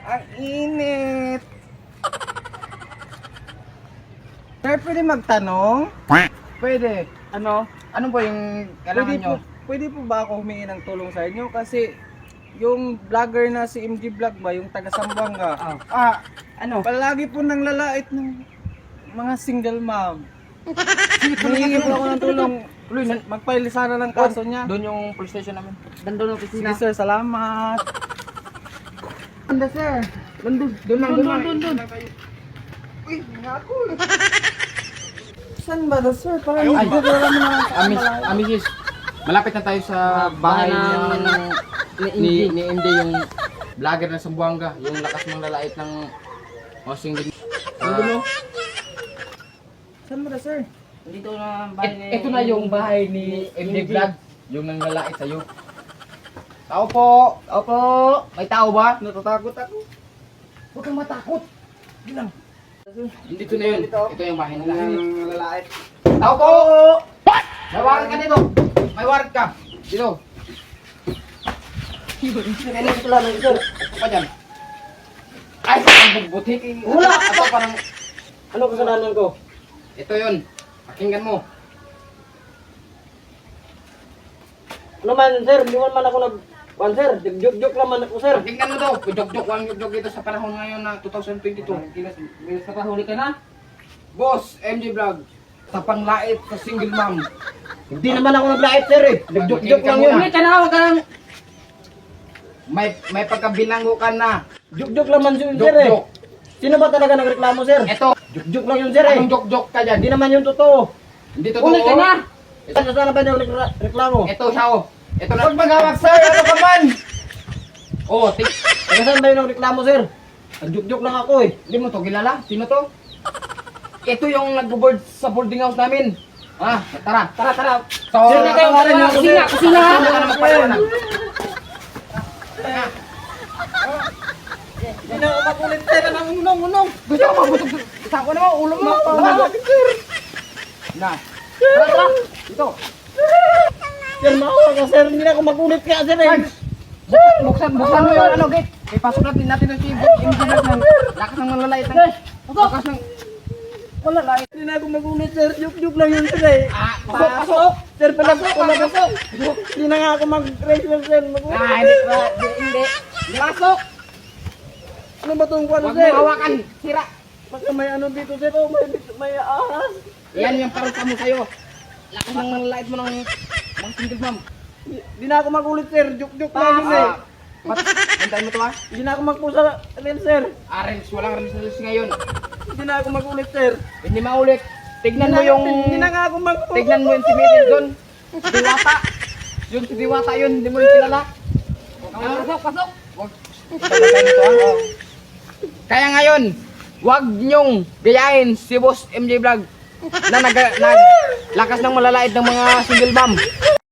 Ang init. Sir, pwede magtanong? Pwede. Ano po yung kailangan nyo? Pwede po ba ako humingi ng tulong sa inyo? Kasi yung vlogger na si MG Vlog ba, yung taga Zamboanga, Ano? palagi po nang lalait ng mga single mom. Humingi po ako ng tulong. Magpaili sana ng kaso niya. Doon yung police station namin. Dandun ang Sige opisina. sir, salamat. Anda sir. Doon lang. Uy, nga ako. Saan ba na sir? Parang hindi ko alam na. Amisis, malapit na tayo sa bahay ni ni MD, yung vlogger na Zamboanga, yung lakas ng lalait ng hosting din. Saan ba na sir? Dito na bahay ni... Ito na yung bahay ni MD Vlog, yung nang lalait sa'yo. Tao po! Tao po! May tao ba? Natatakot ako. Huwag kang matakot! Hindi lang. Dito na yun. Ito yung bahay nila. Ang lalait. Tao po! May warrant ka dito! May warrant ka! Dito! Kailan ito lang sir. Ito pa dyan. Ay! Ang butik! Wala! Ito parang... Ano kasalanan ko? Ito yun. Pakinggan mo. Ano man sir, hindi man ako sir. Joke naman ako sir. Pakinggan mo to. Jok-jok. Walang jok-jok dito sa panahon ngayon na 2022. Bilis ka pa, huli ka na? Boss, MJ Vlog. Sa panglait sa single mom. Hindi naman ako naglait sir eh. Joke lang yun. Huli ka na, huwag ka nang... May pagkabilanggo ka na. Joke naman yun sir eh. Jok-jok. Sino ba talaga nagreklamo sir? Ito. Joke lang yun sir eh. Anong jok-jok ka dyan? Hindi naman yun totoo. Hindi totoo. Huli ka na! Saan ba nagreklamo? Ito siya oh. Ito na. Huwag maghawak sir. Ano ka man? Oh, Saan ba yung nagreklamo sir? Joke lang ako eh. Hindi mo to kilala? Sino to? Ito yung nagbo-board sa boarding house namin. Ah, tara. Tara. So, Sir, hindi kayo tawarin wala. niyo ako, Kusina, sir. kusina. Sino ka na magpaliwanag? Hindi na ako makulit sir. Anong unong. Gusto mo mabutog sa ako naman, ulo mo. Na. Tara. Ito. Sir, maawa ka sir. Hindi na ako magulit kaya sir eh. Buksan mo yung ano, gate. Ipasok natin yung si engineer ng lakas ng malalait ng lakas ng Wala lang. Hindi na ako magulit sir. Joke lang yun sir eh. pasok. Sir, pasok. Hindi na nga ako mag-race sir. Magulit. Hindi. Pasok. Ano ba itong kwano Huwag sir? mo hawakan. Sira. Baka may ano dito sir. Oh, may ahas. Yan yung parusa mo sa'yo. Lakas ng malalait mo ng mga single mom. Hindi na ako magulit sir. Joke lang yun eh. Hintayin mo to ha. Hindi na ako magpusa rin sir. Arens, walang arens ngayon. Hindi na ako magulit sir. Hindi maulit. Tignan mo yung... Hindi na nga ako magpusa. Tignan mo yung si Mrs. doon. Si Diwata. Yung si Diwata yun, hindi mo yung kilala. Pasok. Huwag. Ipagkakain ito ha. Kaya ngayon, huwag nyong gayahin si Boss MJ Vlog na lakas ng malalait ng mga single mom.